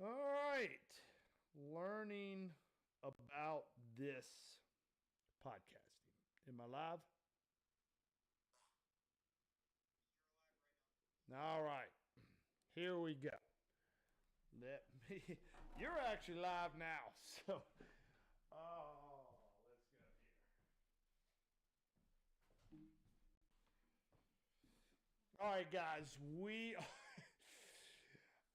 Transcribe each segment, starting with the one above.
All right. Learning about this podcasting. Am I live? All right. Here we go. Let me. You're actually live now. So, let's go here. All right, guys.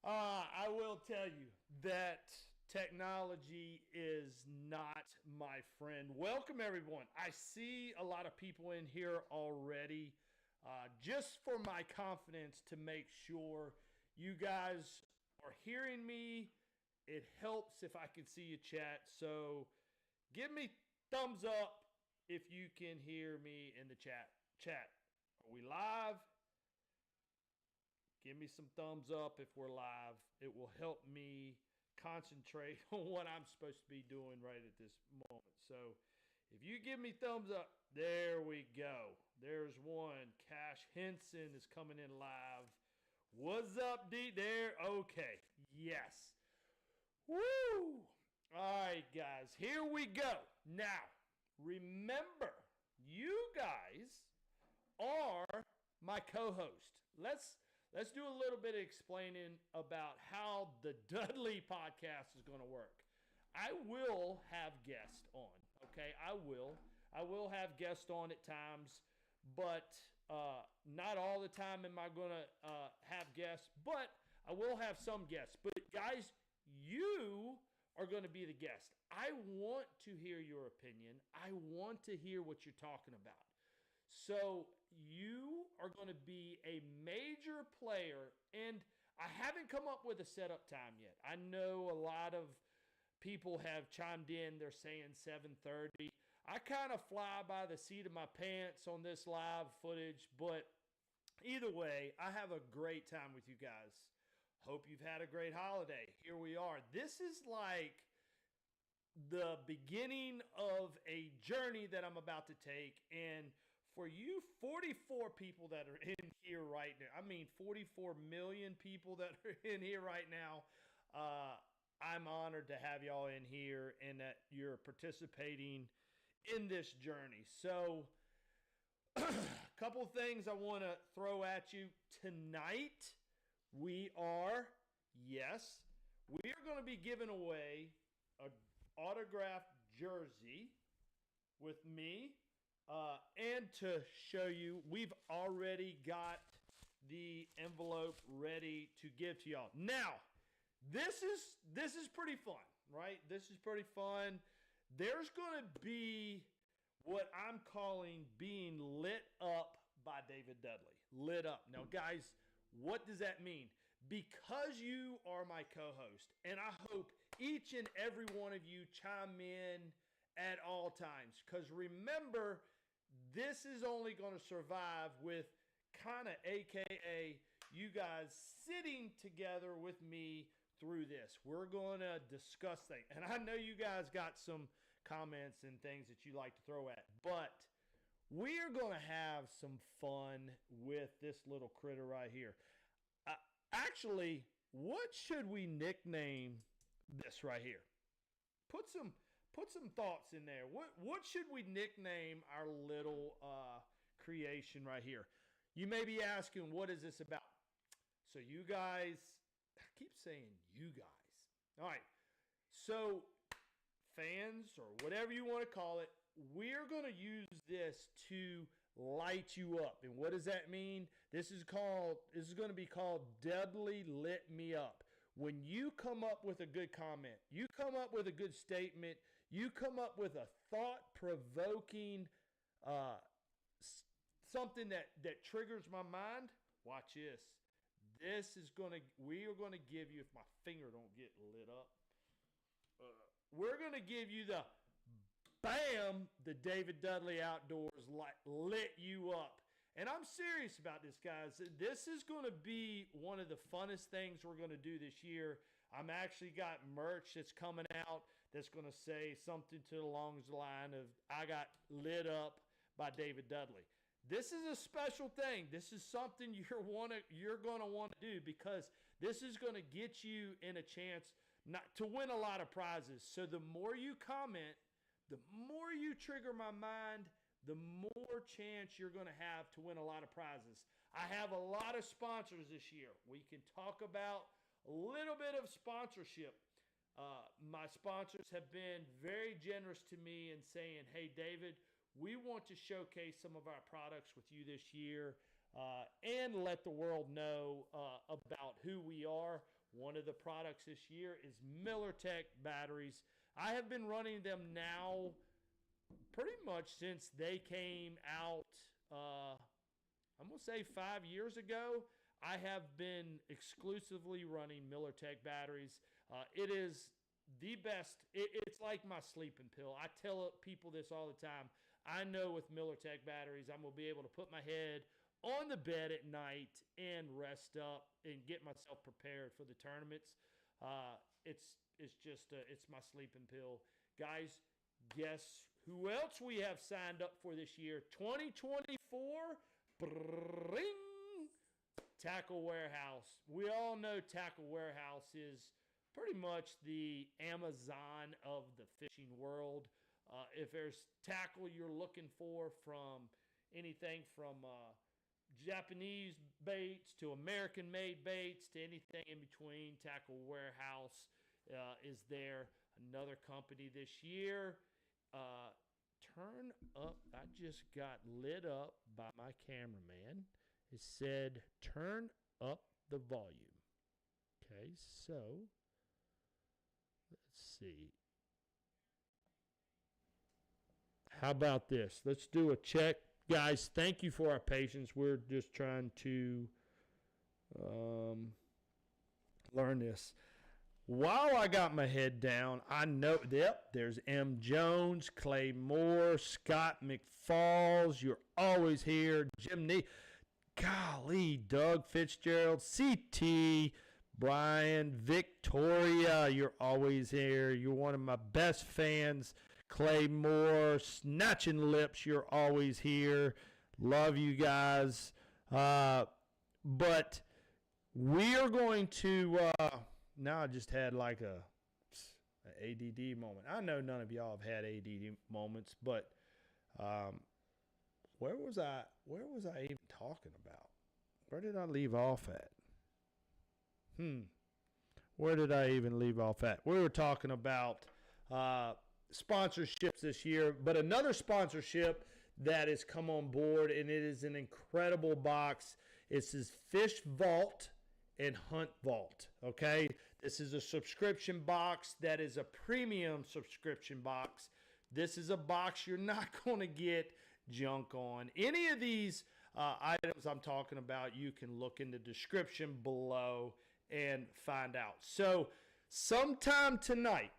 I will tell you that technology is not my friend. Welcome, everyone. I see a lot of people in here already. Just for my confidence to make sure you guys are hearing me. It helps if I can see you chat. So give me thumbs up if you can hear me in the chat. Are we live? Give me some thumbs up if we're live. It will help me concentrate on what I'm supposed to be doing right at this moment. So if you give me thumbs up, there we go. There's one. Cash Henson is coming in live. What's up, D? There. Okay. Yes. Woo! All right, guys. Here we go. Now, remember, you guys are my co-host. Let's do a little bit of explaining about how the Dudley podcast is going to work. I will have guests on, okay? I will have guests on at times, but not all the time am I going to have guests, but I will have some guests. But guys, you are going to be the guest. I want to hear your opinion. I want to hear what you're talking about. So you are going to be a major player, and I haven't come up with a setup time yet. I know a lot of people have chimed in. They're saying 7:30. I kind of fly by the seat of my pants on this live footage, but either way, I have a great time with you guys. Hope you've had a great holiday. Here we are. This is like the beginning of a journey that I'm about to take, and for you 44 people that are in here right now, I mean 44 million people that are in here right now, I'm honored to have y'all in here and that you're participating in this journey. So a couple of things I want to throw at you tonight. We are going to be giving away an autographed jersey with me. And to show you, we've already got the envelope ready to give to y'all. Now, this is pretty fun, right? This is pretty fun. There's going to be what I'm calling being lit up by David Dudley. Lit up. Now, guys, what does that mean? Because you are my co-host, and I hope each and every one of you chime in at all times. Because remember, this is only going to survive with kind of AKA you guys sitting together with me through this. We're going to discuss things. And I know you guys got some comments and things that you like to throw at. But we're going to have some fun with this little critter right here. Actually, what should we nickname this right here? Put some thoughts in there. What should we nickname our little creation right here? You may be asking, what is this about? So you guys, I keep saying you guys. All right. So fans, or whatever you want to call it, we're going to use this to light you up. And what does that mean? This is going to be called Dudley Lit Me Up. When you come up with a good comment, you come up with a good statement, you come up with a thought-provoking something that triggers my mind, watch this. We are going to give you, if my finger don't get lit up, we're going to give you the bam, the David Dudley Outdoors lit you up. And I'm serious about this, guys. This is going to be one of the funnest things we're going to do this year. I'm actually got merch that's coming out that's going to say something along the line of, I got lit up by David Dudley. This is a special thing. This is something you're going to want to do, because This is going to get you in a chance not to win a lot of prizes. So the more you comment, the more you trigger my mind, the more chance you're going to have to win a lot of prizes. I have a lot of sponsors this year. We can talk about a little bit of sponsorship. My sponsors have been very generous to me in saying, hey, David, we want to showcase some of our products with you this year and let the world know about who we are. One of the products this year is MillerTech batteries. I have been running them now pretty much since they came out, I'm going to say 5 years ago. I have been exclusively running MillerTech batteries. It is the best. It's like my sleeping pill. I tell people this all the time. I know with MillerTech batteries, I'm going to be able to put my head on the bed at night and rest up and get myself prepared for the tournaments. It's my sleeping pill. Guys, guess who else we have signed up for this year? 2024, bring Tackle Warehouse. We all know Tackle Warehouse is pretty much the Amazon of the fishing world. If there's tackle you're looking for, from anything from Japanese baits to American-made baits to anything in between, Tackle Warehouse is there. Another company this year. Turn up. I just got lit up by my cameraman. It said, turn up the volume. Okay, so let's see. How about this? Let's do a check. Guys, thank you for our patience. We're just trying to learn this. While I got my head down, I know, yep, there's M. Jones, Clay Moore, Scott McFalls. You're always here. Jim Nee. Golly, Doug Fitzgerald, CT, Brian, Victoria. You're always here. You're one of my best fans. Clay Moore, Snatching Lips. You're always here. Love you guys. But we are going to... now I just had like an ADD moment. I know none of y'all have had ADD moments, but where was I even talking about? Where did I leave off at? Where did I even leave off at? We were talking about sponsorships this year, but another sponsorship that has come on board, and it is an incredible box. It says Fish Vault and Hunt Vault. Okay, this is a subscription box that is a premium subscription box. This is a box you're not going to get junk on. Any of these items I'm talking about, you can look in the description below and find out. So sometime tonight,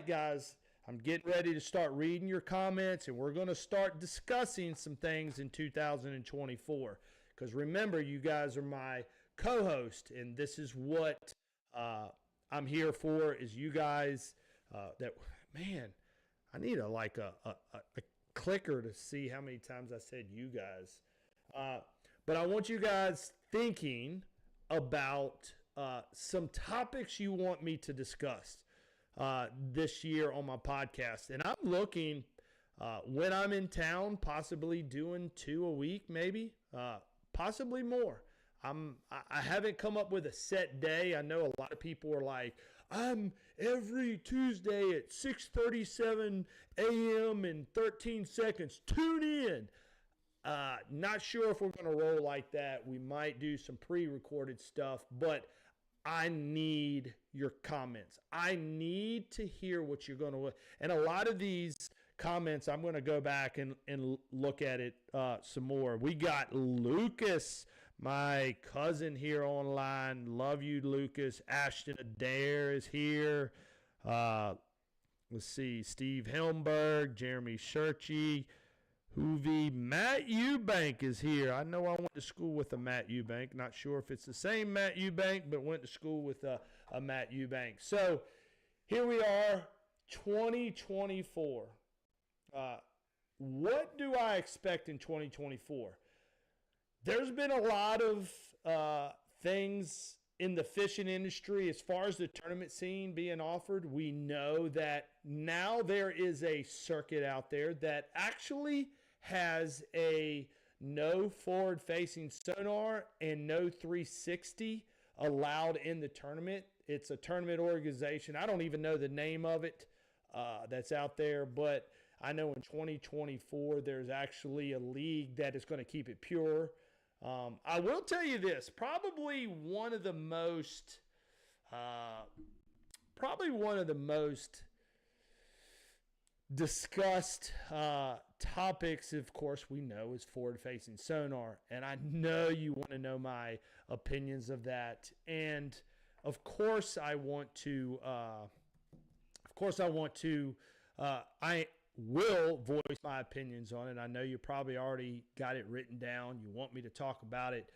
guys, I'm getting ready to start reading your comments, and we're going to start discussing some things in 2024. Because remember, you guys are my co-host, and this is what I'm here for, is you guys man, I need a clicker to see how many times I said you guys. But I want you guys thinking about some topics you want me to discuss this year on my podcast. And I'm looking, when I'm in town, possibly doing 2 a week, maybe, possibly more. I haven't come up with a set day. I know a lot of people are like, I'm every Tuesday at 6:37 a.m. and 13 seconds. Tune in. Not sure if we're going to roll like that. We might do some pre-recorded stuff, but I need your comments. I need to hear what you're going to. And a lot of these comments, I'm going to go back and look at it some more. We got Lucas, my cousin, here online. Love you, Lucas. Ashton Adair is here. Let's see. Steve Helmberg, Jeremy Shirchie, Hoovie. Matt Eubank is here. I know I went to school with a Matt Eubank. Not sure if it's the same Matt Eubank, but went to school with a Matt Eubank. So here we are, 2024. What do I expect in 2024? There's been a lot of things in the fishing industry as far as the tournament scene being offered, we know that now there is a circuit out there that actually has a no forward-facing sonar and no 360 allowed in the tournament. It's a tournament organization. I don't even know the name of it that's out there, but I know in 2024 there's actually a league that is going to keep it pure. I will tell you this, probably one of the most discussed topics, of course, we know is forward-facing sonar, and I know you want to know my opinions of that. And of course, I will voice my opinions on it. I know you probably already got it written down. You want me to talk about it.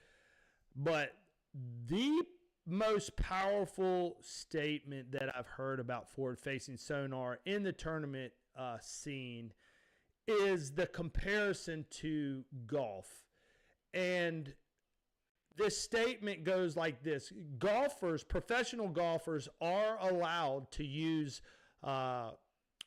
But the most powerful statement that I've heard about forward-facing sonar in the tournament scene is the comparison to golf. And this statement goes like this. Professional golfers are allowed to use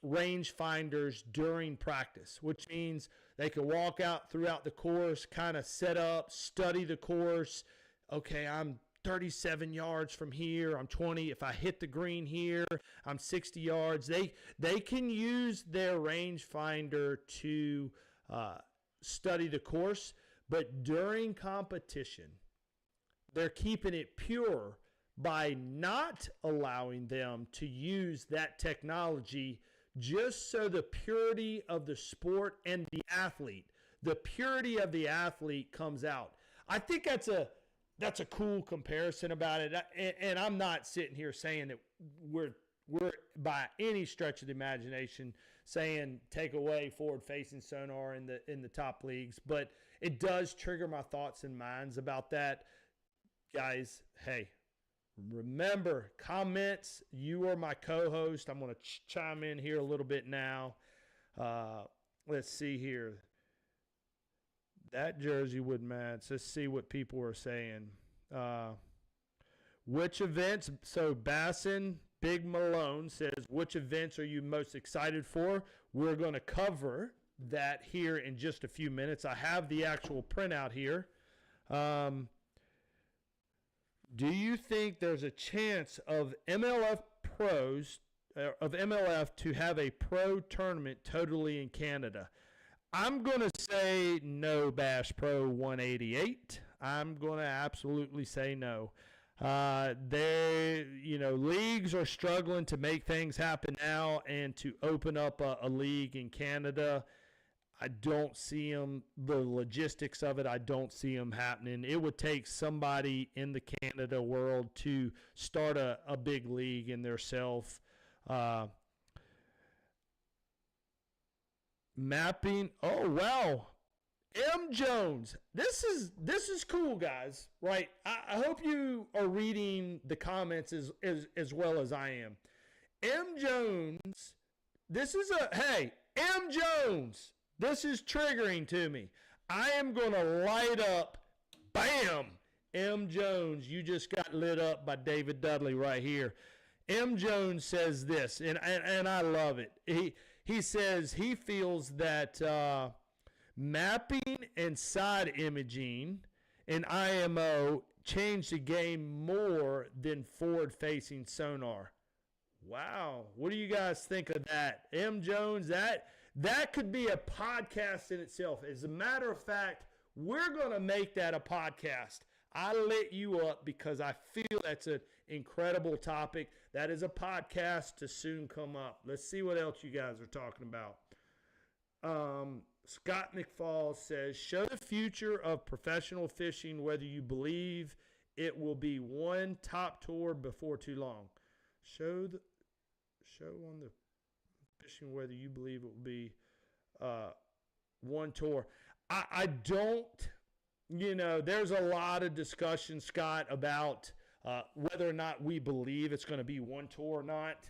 rangefinders during practice, which means they can walk out throughout the course, kind of set up, study the course. Okay, I'm 37 yards from here. I'm 20. If I hit the green here, I'm 60 yards. They can use their rangefinder to study the course, but during competition, they're keeping it pure by not allowing them to use that technology, just so the purity of the sport and the purity of the athlete comes out. I think that's a cool comparison about it. And I'm not sitting here saying that we're by any stretch of the imagination saying take away forward-facing sonar in the top leagues, but it does trigger my thoughts and minds about that. Guys, hey, remember, comments, you are my co-host. I'm going to chime in here a little bit now. Let's see here. That jersey would match. Let's see what people are saying. Which events? So Bassin Big Malone says, which events are you most excited for? We're going to cover that here in just a few minutes. I have the actual printout here. Do you think there's a chance of MLF to have a pro tournament totally in Canada? I'm going to say no, Bash Pro 188. I'm going to absolutely say no. Leagues are struggling to make things happen now and to open up a league in Canada. I don't see them, the logistics of it, I don't see them happening. It would take somebody in the Canada world to start a big league in their self. Mapping. Oh, wow. M. Jones. This is cool, guys, right? I hope you are reading the comments as well as I am. M. Jones. M. Jones. This is triggering to me. I am going to light up, bam, M. Jones. You just got lit up by David Dudley right here. M. Jones says this, and I love it. He says he feels that mapping and side imaging and IMO change the game more than forward-facing sonar. Wow. What do you guys think of that? M. Jones, that could be a podcast in itself. As a matter of fact, we're going to make that a podcast. I lit you up because I feel that's an incredible topic. That is a podcast to soon come up. Let's see what else you guys are talking about. Scott McFall says, show the future of professional fishing, whether you believe it will be one top tour before too long. Show on the fishing whether you believe it will be one tour. I don't, there's a lot of discussion, Scott, about whether or not we believe it's going to be one tour or not.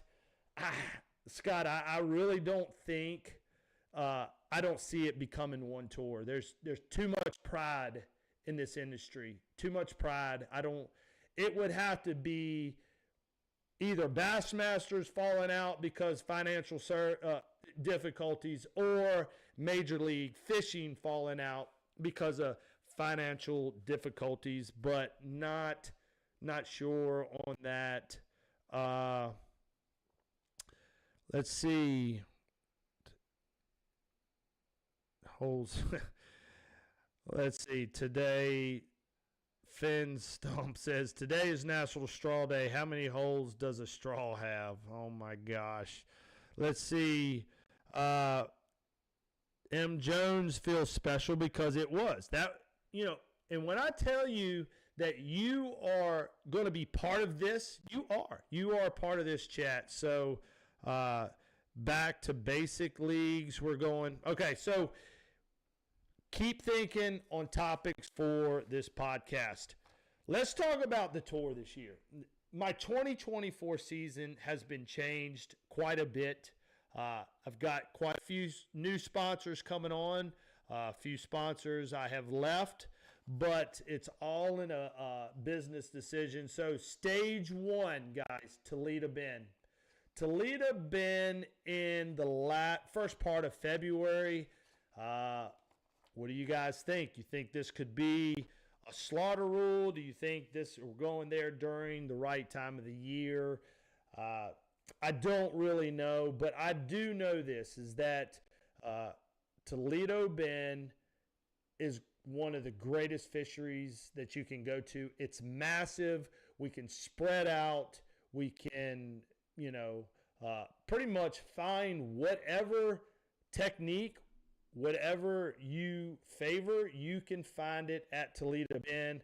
Scott, I really don't think, I don't see it becoming one tour. There's too much pride in this industry. Too much pride. It would have to be either Bassmasters falling out because financial difficulties, or Major League Fishing falling out because of financial difficulties, but not sure on that. Let's see. Holes. Let's see. Today, Finn Stump says, today is National Straw Day. How many holes does a straw have? Oh, my gosh. Let's see. M. Jones feels special because it was. That, and when I tell you that you are going to be part of this, you are part of this chat. So back to basic leagues. We're going. Okay, so keep thinking on topics for this podcast. Let's talk about the tour this year. My 2024 season has been changed quite a bit. I've got quite a few new sponsors coming on. A few sponsors I have left, but it's all in a business decision. So stage one, guys, Toledo Bend. Toledo Bend in the first part of February. What do you guys think? You think this could be a slaughter rule? Do you think we're going there during the right time of the year? I don't really know, but I do know this, is that Toledo Bend is one of the greatest fisheries that you can go to. It's massive. We can spread out. We can, pretty much find whatever technique, whatever you favor, you can find it at Toledo Bend.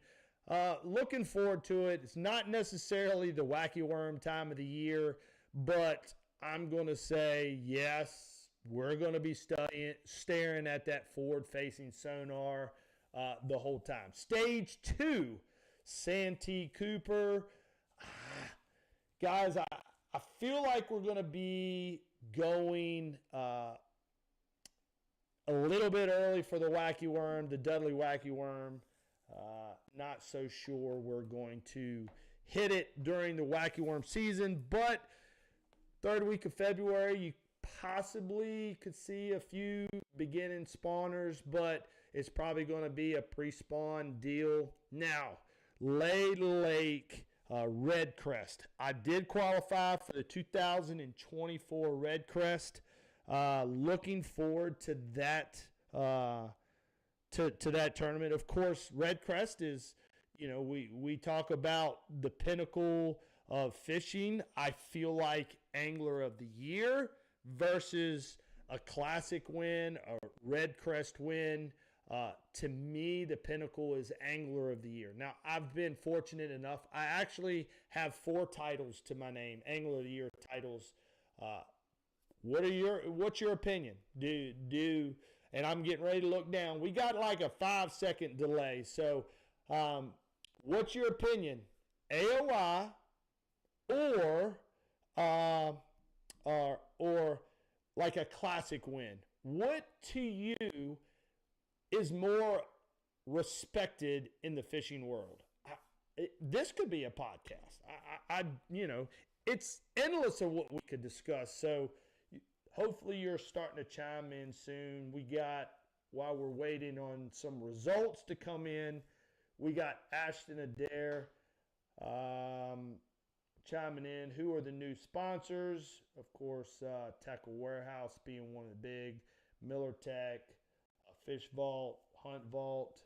Looking forward to it. It's not necessarily the wacky worm time of the year, but I'm going to say yes, we're going to be staring at that forward-facing sonar the whole time. Stage two, Santee Cooper. Guys, I feel like we're going to be going a little bit early for the wacky worm, the Dudley wacky worm. Not so sure we're going to hit it during the wacky worm season, but third week of February, you possibly could see a few beginning spawners, but it's probably going to be a pre-spawn deal. Now, Lay Lake Red Crest. I did qualify for the 2024 Red Crest. Looking forward to that to that tournament. Of course, Red Crest is, we talk about the pinnacle of fishing. I feel like Angler of the Year versus a Classic win, a Red Crest win. To me, the pinnacle is Angler of the Year. Now, I've been fortunate enough. I actually have 4 titles to my name, Angler of the Year titles. What's your opinion? And I'm getting ready to look down. We got like a 5-second delay. So, what's your opinion? AOI or like a Classic win? What to you is more respected in the fishing world? This could be a podcast. It's endless of what we could discuss. So hopefully you're starting to chime in soon. While we're waiting on some results to come in, we got Ashton Adair chiming in. Who are the new sponsors? Of course, Tackle Warehouse being one of the big, Miller Tech, Fish Vault, Hunt Vault.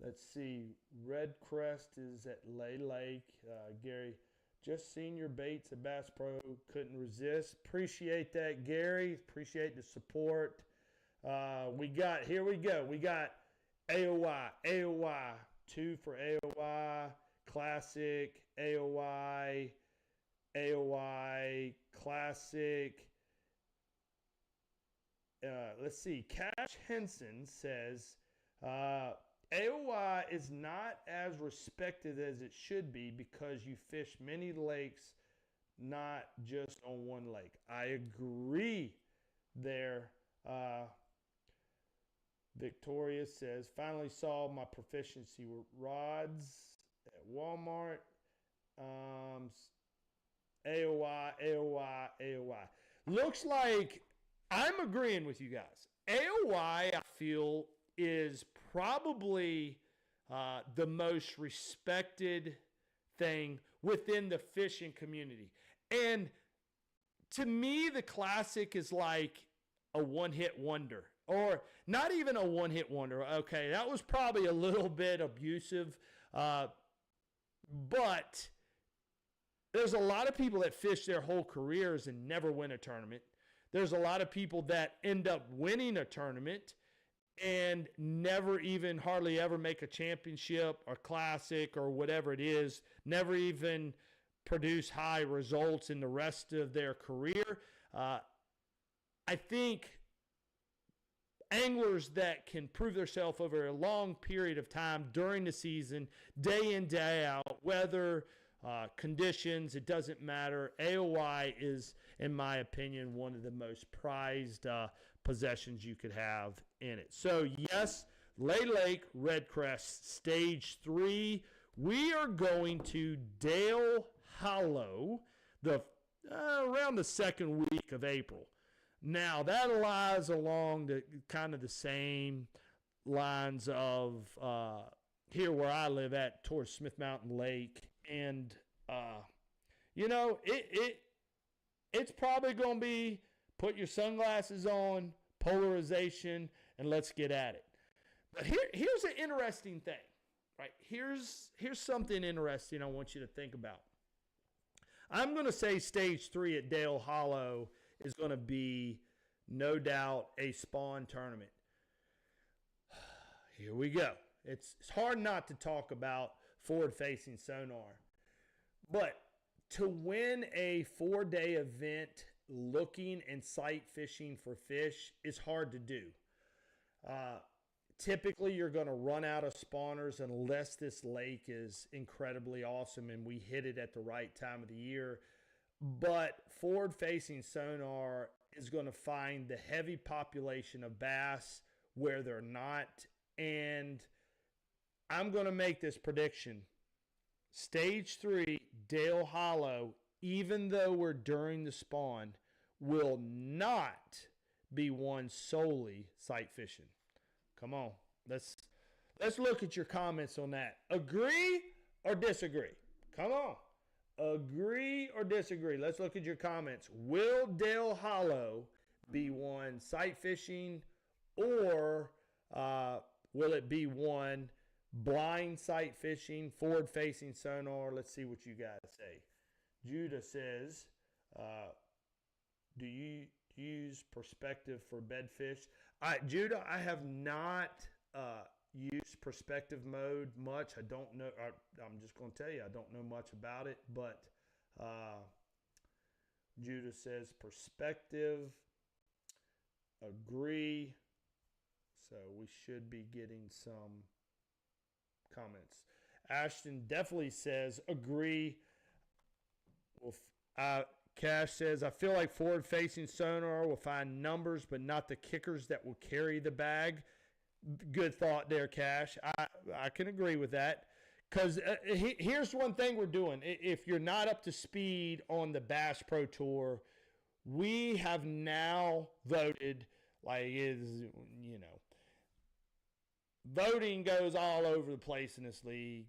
Let's see. Red Crest is at Lay Lake. Gary, just seen your baits at Bass Pro. Couldn't resist. Appreciate that, Gary. Appreciate the support. Here we go. We got AOI. 2 for AOI. Classic. AOI. Classic. Let's see. Cash Henson says AOI is not as respected as it should be because you fish many lakes, not just on one lake. I agree there. Victoria says, finally saw my Proficiency Rods at Walmart. AOY, AOY, AOY. Looks like I'm agreeing with you guys. AOY, I feel, is probably the most respected thing within the fishing community. And to me, the classic is like a one-hit wonder. Or not even a one-hit wonder. Okay, that was probably a little bit abusive. But there's a lot of people that fish their whole careers and never win a tournament. There's a lot of people that end up winning a tournament and never even hardly ever make a championship or classic or whatever it is, never even produce high results in the rest of their career. I think anglers that can prove themselves over a long period of time during the season, day in, day out, weather, conditions, it doesn't matter. AOY is, in my opinion, one of the most prized possessions you could have in it. So, yes, Lay Lake Redcrest Stage 3. We are going to Dale Hollow around the second week of April. Now, that lies along the kind of the same lines of here where I live at towards Smith Mountain Lake. And, it's probably going to be put your sunglasses on, polarization, and let's get at it. But here's an interesting thing, right? Here's something interesting I want you to think about. I'm going to say Stage 3 at Dale Hollow is going to be, no doubt, a spawn tournament. Here we go. It's hard not to talk about forward-facing sonar. But to win a 4-day event looking and sight fishing for fish is hard to do. Typically, you're going to run out of spawners unless this lake is incredibly awesome and we hit it at the right time of the year. But forward-facing sonar is going to find the heavy population of bass where they're not. And I'm going to make this prediction. Stage 3, Dale Hollow, even though we're during the spawn, will not be won solely sight fishing. Come on. Let's look at your comments on that. Agree or disagree? Come on. Agree or disagree? Let's look at your comments. Will Dale Hollow be won sight fishing, or will it be won blind sight fishing, forward-facing sonar? Let's see what you guys say. Judah says, do you use perspective for bedfish? Judah, I have not used perspective mode much. I don't know. I'm just going to tell you, I don't know much about it. But Judah says perspective. Agree. So we should be getting some comments. Ashton definitely says agree. Cash says, I feel like forward-facing sonar will find numbers, but not the kickers that will carry the bag. Good thought there, Cash. I can agree with that. Because here's one thing we're doing. If you're not up to speed on the Bass Pro Tour, we have now voted, voting goes all over the place in this league.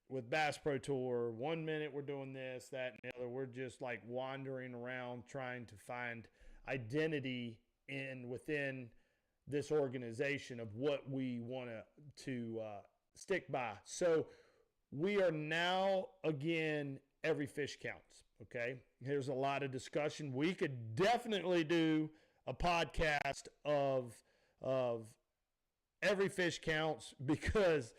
With Bass Pro Tour, 1 minute we're doing this, that, and the other. We're just like wandering around trying to find identity within this organization of what we want to stick by. So we are now, again, every fish counts, okay? Here's a lot of discussion. We could definitely do a podcast of every fish counts, because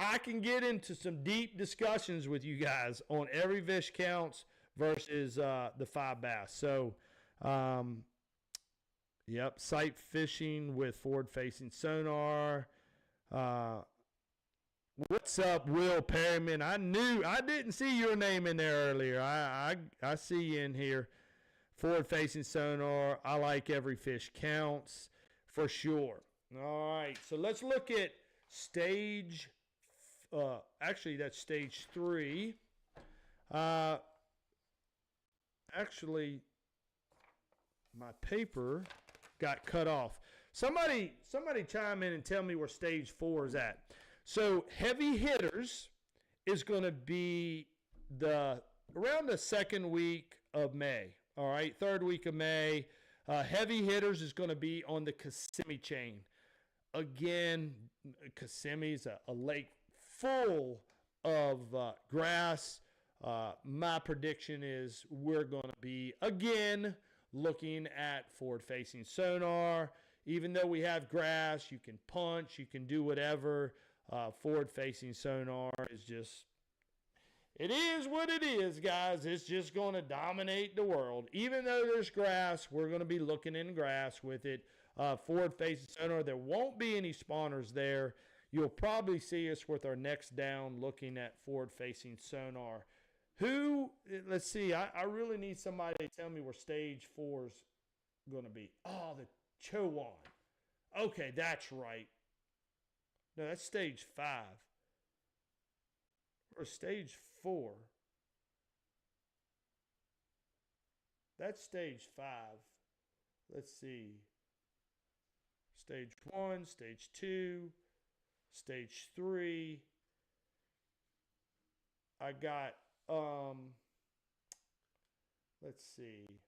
I can get into some deep discussions with you guys on every fish counts versus the 5 bass. So, sight fishing with forward-facing sonar. What's up, Will Perryman? I didn't see your name in there earlier. I see you in here. Forward-facing sonar. I like every fish counts for sure. All right, so let's look at stage, actually that's stage 3. Actually, my paper got cut off. Somebody chime in and tell me where stage 4 is at. So heavy hitters is going to be around the 2nd week of May. All right, 3rd week of May. Heavy hitters is going to be on the Kissimmee chain. Again, Kissimmee's a lake full of grass. My prediction is we're going to be, again, looking at forward-facing sonar. Even though we have grass, you can punch, you can do whatever. Forward-facing sonar is just, it is what it is, guys. It's just going to dominate the world. Even though there's grass, we're going to be looking in grass with it. Forward-facing sonar, there won't be any spawners there. You'll probably see us with our necks down looking at forward-facing sonar. Let's see, I really need somebody to tell me where stage 4 is going to be. Oh, the Chowan. Okay, that's right. No, that's stage 5. Or stage 4. That's stage 5. Let's see. Stage 1, stage 2, stage 3. I got, let's see.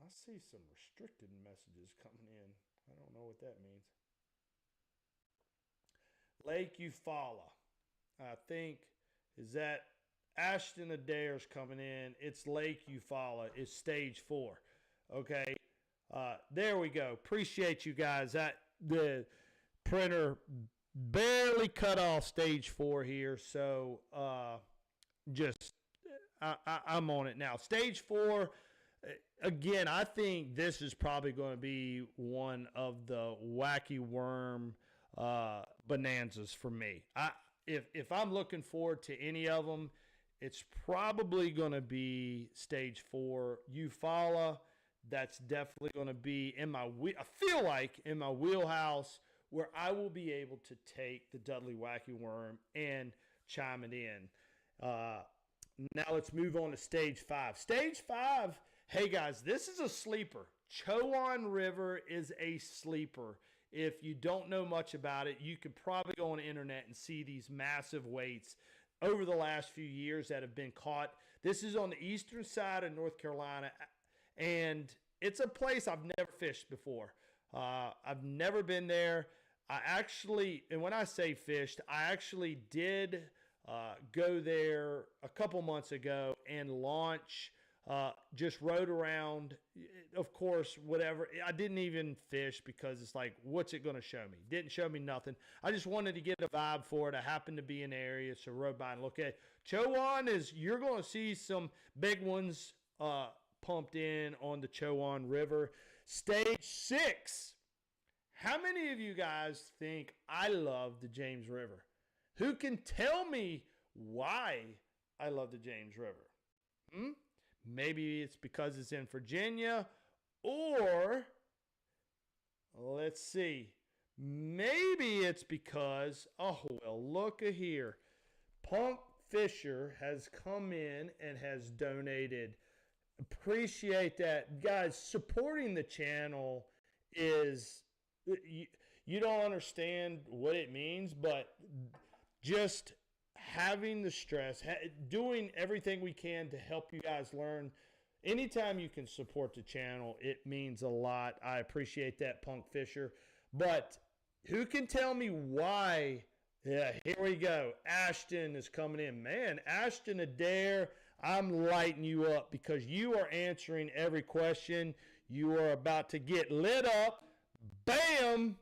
I see some restricted messages coming in. I don't know what that means. Lake Eufaula. I think, is that Ashton Adair's coming in. It's Lake Eufaula. It's stage 4. Okay. There we go. Appreciate you guys. The printer barely cut off stage 4 here. So I'm on it now. Stage 4. Again, I think this is probably going to be one of the wacky worm bonanzas for me. If I'm looking forward to any of them, it's probably going to be stage 4. Eufaula, that's definitely going to be I feel like in my wheelhouse where I will be able to take the Dudley Wacky Worm and chime it in. Now let's move on to stage 5. Stage 5. Hey guys, this is a sleeper. Chowan River is a sleeper. If you don't know much about it, you could probably go on the internet and see these massive weights over the last few years that have been caught. This is on the eastern side of North Carolina, and it's a place I've never fished before. I've never been there. And when I say fished, I actually did go there a couple months ago and launch. Just rode around, of course, whatever. I didn't even fish because it's like, what's it going to show me? Didn't show me nothing. I just wanted to get a vibe for it. I happened to be in the area, so rode by and look at it. Chowan you're going to see some big ones pumped in on the Chowan River. Stage 6. How many of you guys think I love the James River? Who can tell me why I love the James River? Maybe it's because it's in Virginia, or let's see, maybe it's because, oh, well, look at here. Punk Fisher has come in and has donated. Appreciate that. Guys, supporting the channel is, you don't understand what it means, but just having the stress, doing everything we can to help you guys learn. Anytime you can support the channel, it means a lot. I appreciate that, Punk Fisher. But who can tell me why? Yeah, here we go. Ashton is coming in. Man, Ashton Adair, I'm lighting you up because you are answering every question. You are about to get lit up. Bam!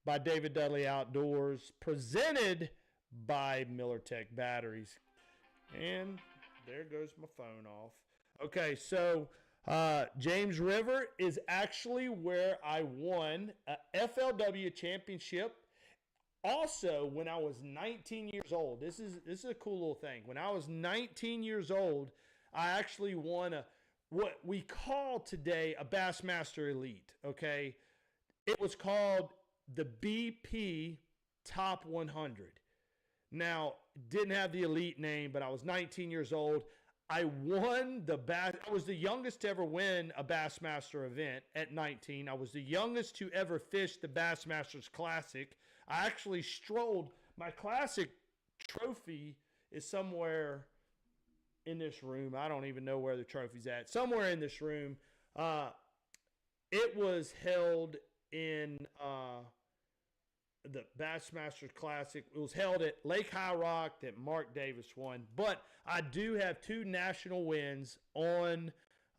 By David Dudley Outdoors, presented by Miller Tech Batteries. And there goes my phone off. Okay, so James River is actually where I won a FLW championship. Also, when I was 19 years old, this is a cool little thing. When I was 19 years old, I actually won a what we call today a Bassmaster Elite, okay? It was called the BP Top 100. Now, didn't have the elite name, but I was 19 years old. I won the bass. I was the youngest to ever win a Bassmaster event at 19. I was the youngest to ever fish the Bassmasters Classic. I actually strolled. My classic trophy is somewhere in this room. I don't even know where the trophy's at. Somewhere in this room. It was held in the Bassmasters Classic. It was held at Lake High Rock that Mark Davis won. But I do have 2 national wins on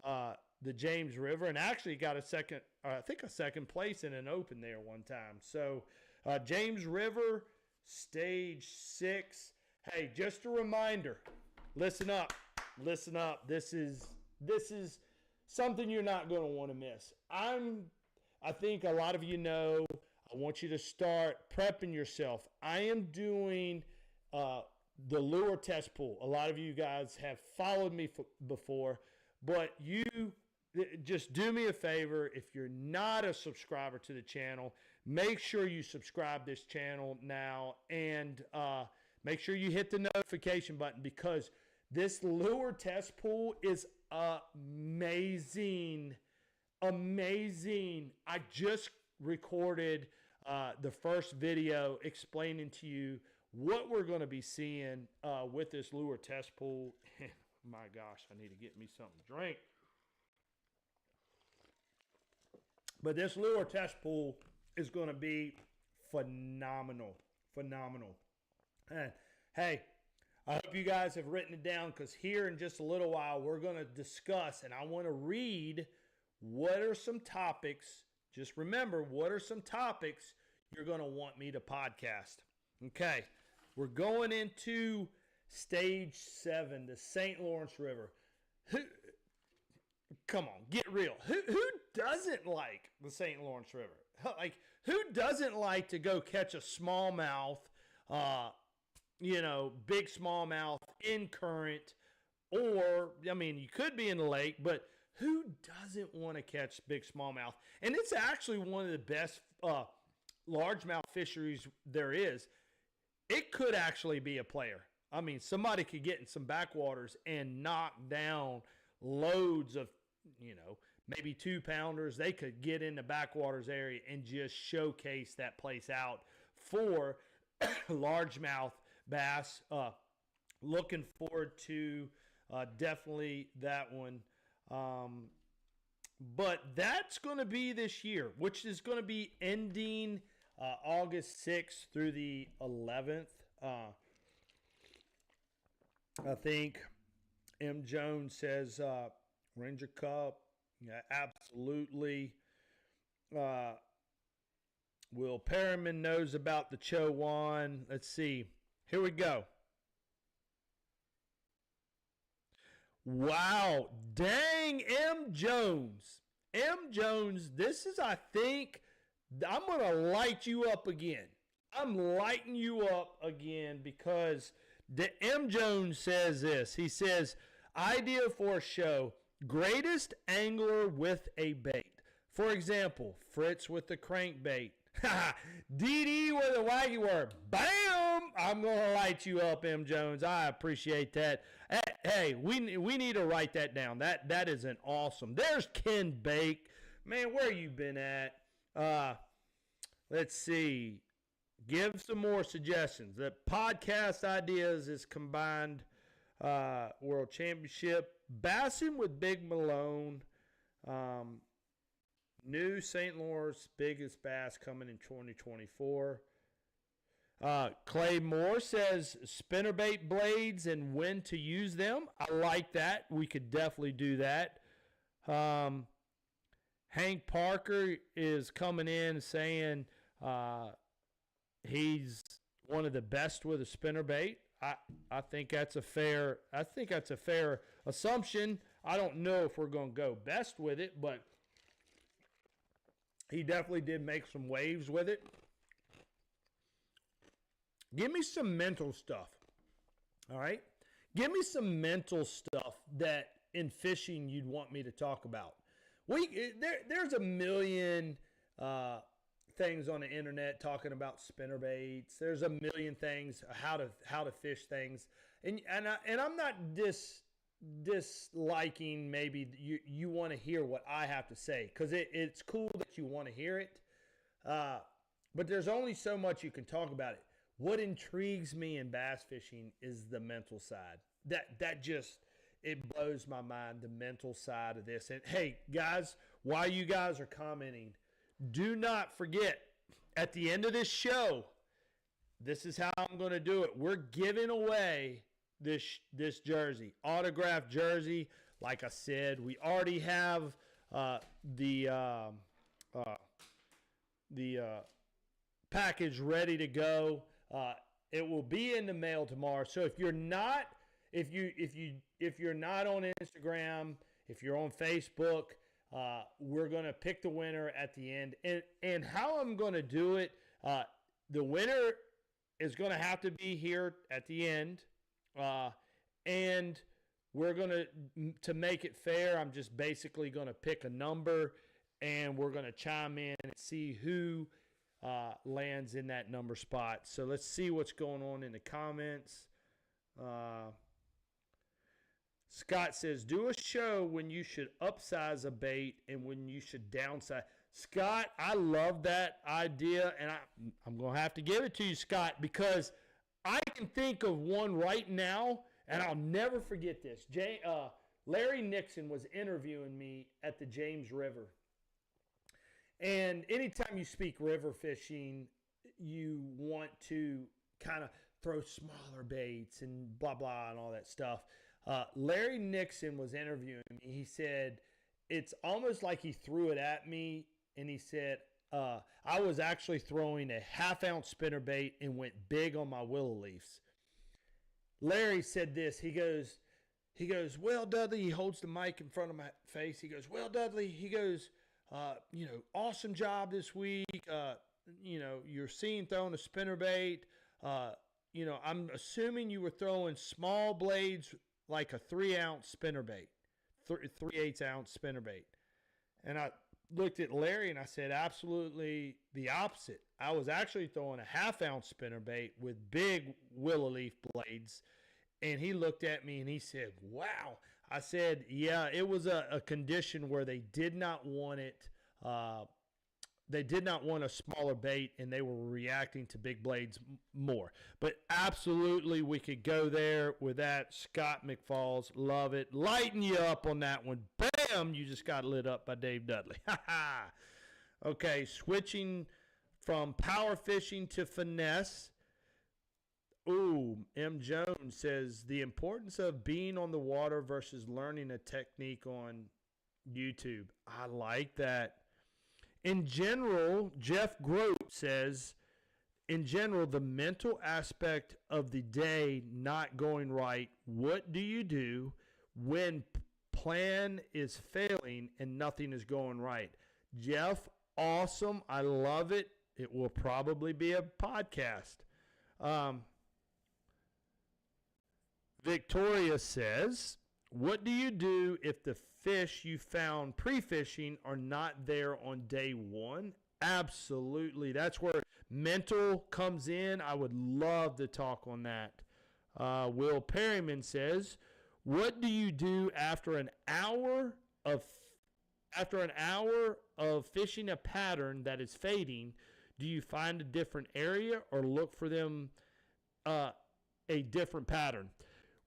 the James River, and actually got a second place in an open there one time. So James River, stage 6. Hey, just a reminder. Listen up. Listen up. This is something you're not going to want to miss. I think a lot of you know, I want you to start prepping yourself. I am doing the lure test pool. A lot of you guys have followed me before, but you just do me a favor. If you're not a subscriber to the channel, make sure you subscribe this channel now, and make sure you hit the notification button, because this lure test pool is amazing. Amazing. I just recorded the first video explaining to you what we're going to be seeing with this lure test pool. My gosh, I need to get me something to drink. But this lure test pool is going to be phenomenal. Phenomenal. And hey, I hope you guys have written it down, because here in just a little while we're going to discuss, and I want to read what are some topics. Just remember, what are some topics you're going to want me to podcast? Okay, we're going into stage 7, the St. Lawrence River. Come on, get real. Who doesn't like the St. Lawrence River? Like, who doesn't like to go catch a smallmouth, big smallmouth in current, or, I mean, you could be in the lake, but who doesn't want to catch big smallmouth? And it's actually one of the best largemouth fisheries there is. It could actually be a player. I mean, somebody could get in some backwaters and knock down loads of, maybe 2-pounders. They could get in the backwaters area and just showcase that place out for largemouth bass. Looking forward to definitely that one. But that's going to be this year, which is going to be ending August 6th through the 11th. I think M. Jones says Ranger Cup. Yeah, absolutely. Will Perriman knows about the Chowan. Let's see. Here we go. Wow. Dang, M. Jones. M. Jones, this is, I think, I'm going to light you up again. I'm lighting you up again because the M. Jones says this. He says, idea for a show, greatest angler with a bait. For example, Fritz with the crankbait. DD with a waggy worm. Bam! I'm going to light you up, M. Jones. I appreciate that. Hey, we need to write that down. That is an awesome. There's Ken Bake. Man, where you been at? Let's see. Give some more suggestions. The podcast ideas is combined World Championship. Bassing with Big Malone. New St. Lawrence biggest bass coming in 2024. Clay Moore says spinnerbait blades and when to use them. I like that. We could definitely do that. Hank Parker is coming in saying he's one of the best with a spinnerbait. I think that's a fair assumption. I don't know if we're going to go best with it, but he definitely did make some waves with it. Give me some mental stuff. All right? Give me some mental stuff that in fishing you'd want me to talk about? There's a million things on the internet talking about spinner baits. There's a million things how to fish things, and I'm not disliking maybe you want to hear what I have to say, because it's cool that you want to hear it, but there's only so much you can talk about it. What intrigues me in bass fishing is the mental side. That just, it blows my mind, the mental side of this. And hey guys, while you guys are commenting, do not forget, at the end of this show, this is how I'm going to do it. We're giving away this jersey, autographed jersey. Like I said, we already have the package ready to go. It will be in the mail tomorrow. So if you're not on Instagram, if you're on Facebook, we're going to pick the winner at the end. And how I'm going to do it, the winner is going to have to be here at the end. And we're going to make it fair, I'm just basically going to pick a number, and we're going to chime in and see who lands in that number spot. So let's see what's going on in the comments. Scott says, do a show when you should upsize a bait and when you should downsize. Scott, I love that idea, and I'm going to have to give it to you, Scott, because I can think of one right now, and I'll never forget this. Larry Nixon was interviewing me at the James River. And anytime you speak river fishing, you want to kind of throw smaller baits and blah, blah, and all that stuff. Larry Nixon was interviewing me. He said, it's almost like he threw it at me, and he said, I was actually throwing a half-ounce spinnerbait and went big on my willow leaves. Larry said this. He goes, well, Dudley, he holds the mic in front of my face. He goes, well, Dudley, he goes, awesome job this week. You're seen throwing a spinnerbait. I'm assuming you were throwing small blades like a 3-ounce spinnerbait, 3/8 ounce spinnerbait. And I looked at Larry and I said, absolutely the opposite. I was actually throwing a half-ounce spinnerbait with big willow leaf blades. And he looked at me and he said, wow. I said, yeah, it was a condition where they did not want it. They did not want a smaller bait, and they were reacting to big blades more. But absolutely, we could go there with that. Scott McFalls, love it. Lighten you up on that one. Bam! You just got lit up by Dave Dudley. Okay, switching from power fishing to finesse. Ooh, M. Jones says, the importance of being on the water versus learning a technique on YouTube. I like that. In general, Jeff Grote says, in general, the mental aspect of the day not going right, what do you do when plan is failing and nothing is going right? Jeff, awesome. I love it. It will probably be a podcast. Victoria says, what do you do if the fish you found pre-fishing are not there on day one? Absolutely. That's where mental comes in. I would love to talk on that. Will Perryman says, what do you do after an hour of fishing a pattern that is fading? Do you find a different area or look for them a different pattern?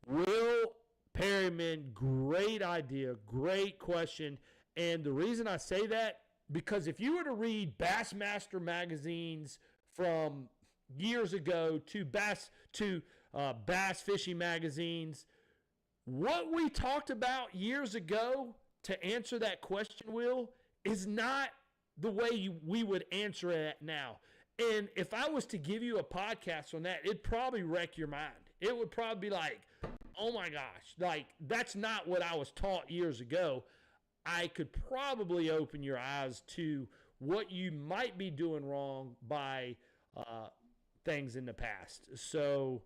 Will Perryman, great idea, great question. And the reason I say that, because if you were to read Bassmaster magazines from years ago to bass fishing magazines, what we talked about years ago to answer that question, Will, is not the way we would answer it now. And if I was to give you a podcast on that, it'd probably wreck your mind. It would probably be like, oh my gosh, like that's not what I was taught years ago. I could probably open your eyes to what you might be doing wrong by things in the past. So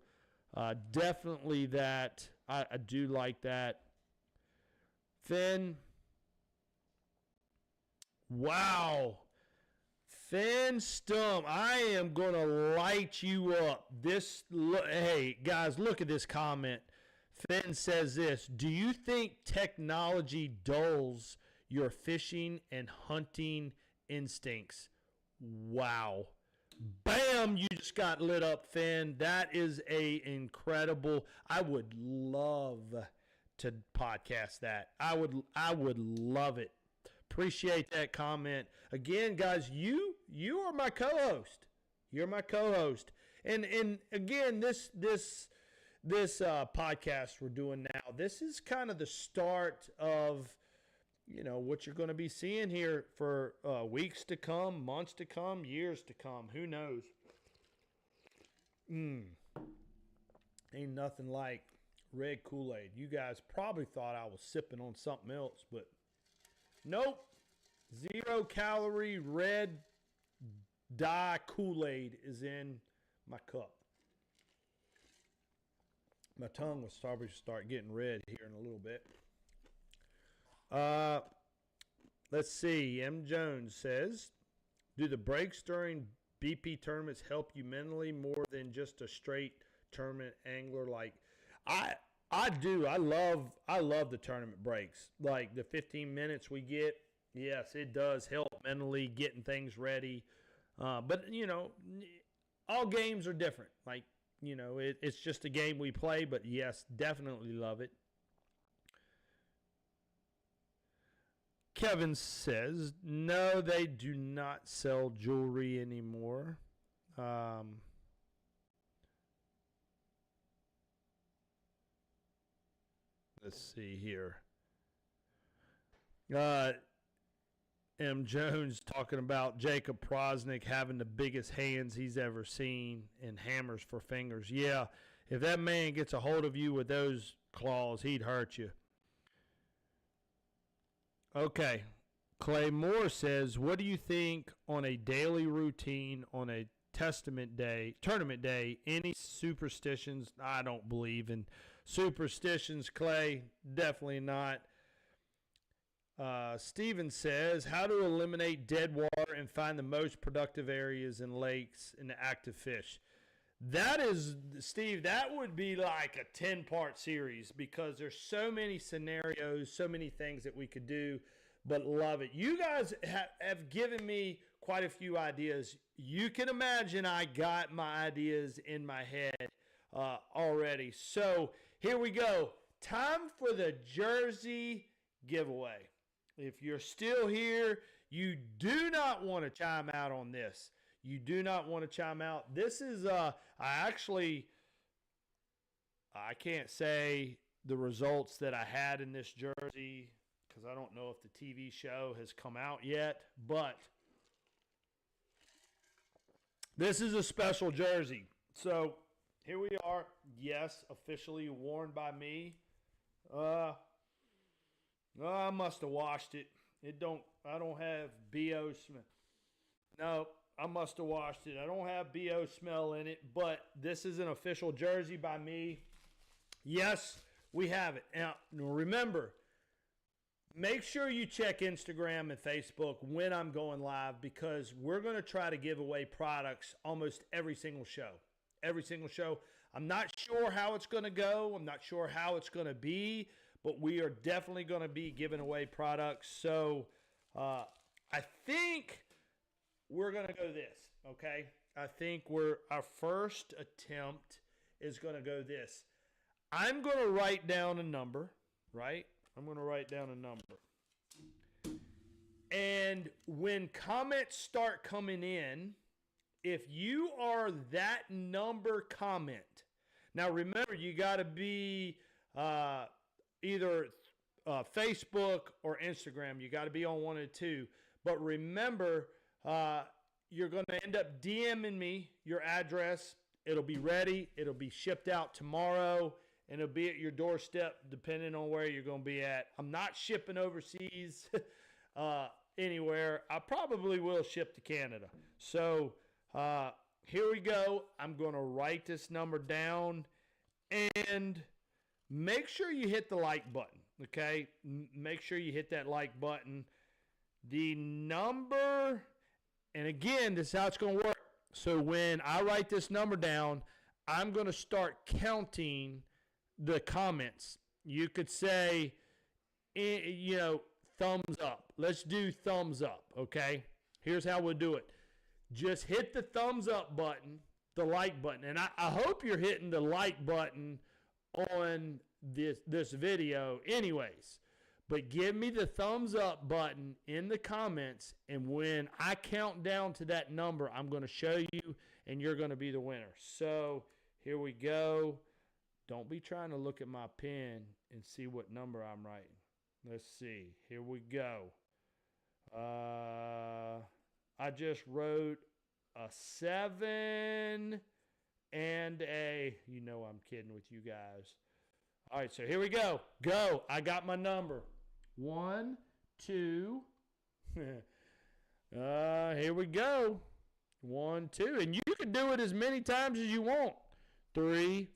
definitely that. I do like that. Finn. Wow. Finn Stump, I am going to light you up. Hey, guys, look at this comment. Finn says this: do you think technology dulls your fishing and hunting instincts? Wow. Bam, you just got lit up, Finn. That is incredible. I would love to podcast that. I would love it. Appreciate that comment. Again, guys, you are my co-host. You're my co-host. And again, this podcast we're doing now, this is kind of the start of, what you're going to be seeing here for weeks to come, months to come, years to come. Who knows? Ain't nothing like red Kool-Aid. You guys probably thought I was sipping on something else, but nope. 0 calorie red dye Kool-Aid is in my cup. My tongue will probably start getting red here in a little bit. Let's see. M. Jones says, do the breaks during BP tournaments help you mentally more than just a straight tournament angler? Like, I do. I love the tournament breaks. Like the 15 minutes we get. Yes, it does help mentally getting things ready. But, all games are different. Like, it's just a game we play, but yes, definitely love it. Kevin says, no, they do not sell jewelry anymore. Let's see here. M. Jones talking about Jacob Prosnick having the biggest hands he's ever seen and hammers for fingers. Yeah, if that man gets a hold of you with those claws, he'd hurt you. Okay. Clay Moore says, what do you think on a daily routine on a tournament day? Any superstitions? I don't believe in superstitions, Clay. Definitely not. Steven says, how to eliminate dead water and find the most productive areas in lakes and active fish. That is, Steve, that would be like a 10-part series because there's so many scenarios, so many things that we could do, but love it. You guys have given me quite a few ideas. You can imagine I got my ideas in my head already. So here we go. Time for the jersey giveaway. If you're still here, you do not want to chime out on this. You do not want to chime out. This is, I can't say the results that I had in this jersey because I don't know if the TV show has come out yet, but this is a special jersey. So here we are. Yes, officially worn by me. I must have washed it. I don't have BO smell. No, I must have washed it. I don't have BO smell in it, but this is an official jersey by me. Yes, we have it. Now, remember, make sure you check Instagram and Facebook when I'm going live because we're going to try to give away products almost every single show. Every single show. I'm not sure how it's going to go. I'm not sure how it's going to be, but we are definitely going to be giving away products. So I think we're going to go this, okay? I think our first attempt is going to go this. I'm going to write down a number, right? I'm going to write down a number. And when comments start coming in, if you are that number comment, now remember you got to be either Facebook or Instagram. You got to be on one of the two. But remember, you're going to end up DMing me your address. It'll be ready. It'll be shipped out tomorrow. And it'll be at your doorstep depending on where you're going to be at. I'm not shipping overseas anywhere. I probably will ship to Canada. So here we go. I'm going to write this number down. And make sure you hit the like button. Okay, make sure you hit that like button. The number, and again, this is how it's going to work. So when I write this number down, I'm going to start counting the comments. You could say, thumbs up. Let's do thumbs up, okay? Here's how we'll do it. Just hit the thumbs up button, the like button. And I hope you're hitting the like button on this video anyways. But give me the thumbs up button in the comments, and when I count down to that number, I'm going to show you, and you're going to be the winner. So here we go. Don't be trying to look at my pen and see what number I'm writing. Let's see. Here we go. I just wrote a 7 and a, I'm kidding with you guys. All right, so here we go. Go. I got my number. 1, 2. Here we go. 1, 2. And you can do it as many times as you want. 3,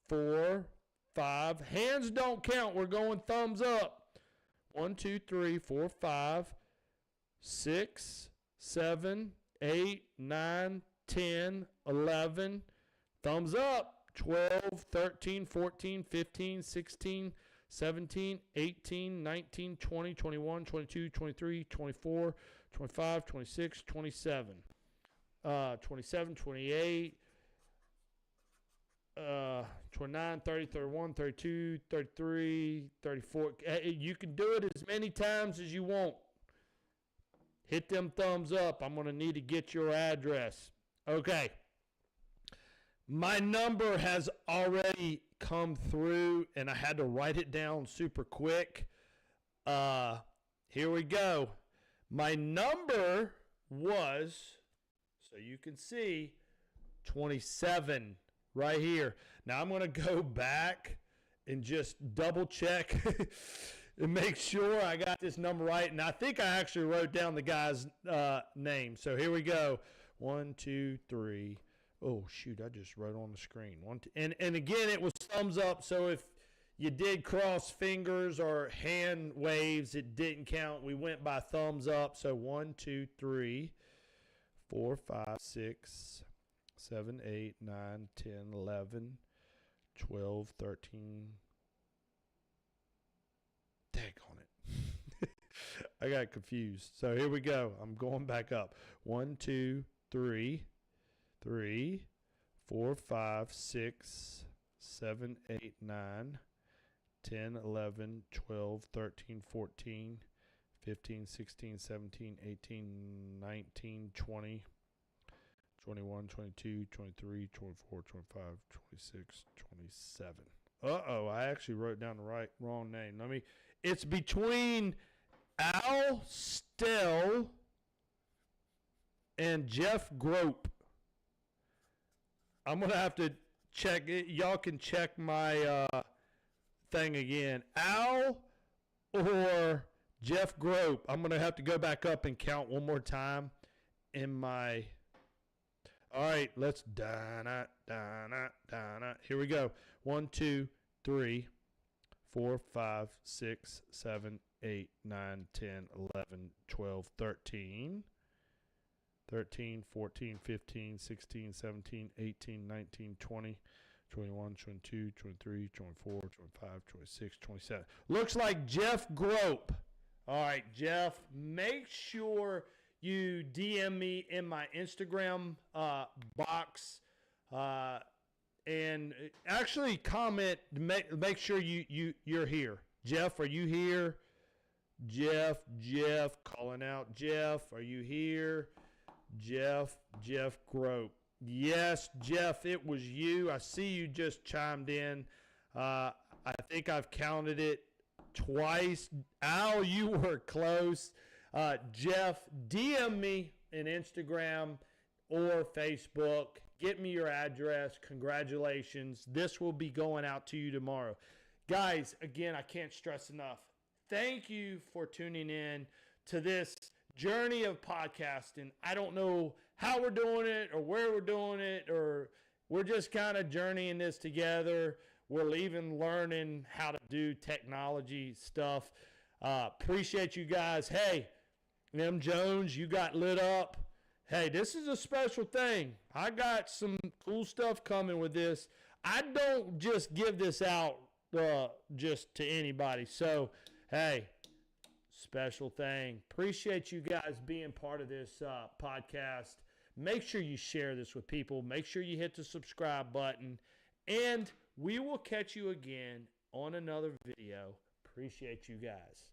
4, 5. Hands don't count. We're going thumbs up. 1, 2, 3, 4, 5, 6, 7, 8, 9, 10, 11. Thumbs up. 12, 13, 14, 15, 16, 17, 18, 19, 20, 21, 22, 23, 24, 25, 26, 27, 27, 28, 29, 30, 31, 32, 33, 34. You can do it as many times as you want. Hit them thumbs up. I'm going to need to get your address. Okay. My number has already come through, and I had to write it down super quick. Here we go. My number was, so you can see, 27 right here. Now I'm going to go back and just double check and make sure I got this number right. And I think I actually wrote down the guy's name. So here we go. 1, 2, 3. Oh, shoot, I just wrote on the screen. And again, it was thumbs up, so if you did cross fingers or hand waves, it didn't count. We went by thumbs up, so 1, 2, 3, 4, 5, 6, 7, 8, 9, 10, 11, 12, 13. Dang on it. I got confused. So here we go. I'm going back up. 1, 2, 3. 3, 4, 5, 6, 7, 8, 9, 10, 11, 12, 13, 14, 15, 16, 17, 18, 19, 20, 21, 22, 23, 24, 25, 26, 27. Uh-oh, I actually wrote down the wrong name. It's between Al Stell and Jeff Grope. I'm going to have to check it. Y'all can check my thing again. Al or Jeff Grope. I'm going to have to go back up and count one more time in my. All right, let's Here we go. 1, 2, 3, 4, 5, 6, 7, 8, 9, 10, 11, 12, 13. 13, 14, 15, 16, 17, 18, 19, 20, 21, 22, 23, 24, 25, 26, 27. Looks like Jeff Grope. All right, Jeff, make sure you DM me in my Instagram box and actually comment. Make sure you're here. Jeff, are you here? Jeff, calling out. Jeff, are you here? Jeff Grope. Yes, Jeff, it was you. I see you just chimed in. I think I've counted it twice. Al, you were close. Jeff, DM me in Instagram or Facebook. Get me your address. Congratulations. This will be going out to you tomorrow. Guys, again, I can't stress enough. Thank you for tuning in to this journey of podcasting. I don't know how we're doing it or where we're doing it, or we're just kind of journeying this together. we're even learning how to do technology stuff. Appreciate you guys. Hey, M. Jones, you got lit up. Hey, this is a special thing. I got some cool stuff coming with this. I don't just give this out just to anybody. So, hey, special thing. Appreciate you guys being part of this podcast. Make sure you share this with people. Make sure you hit the subscribe button. And we will catch you again on another video. Appreciate you guys.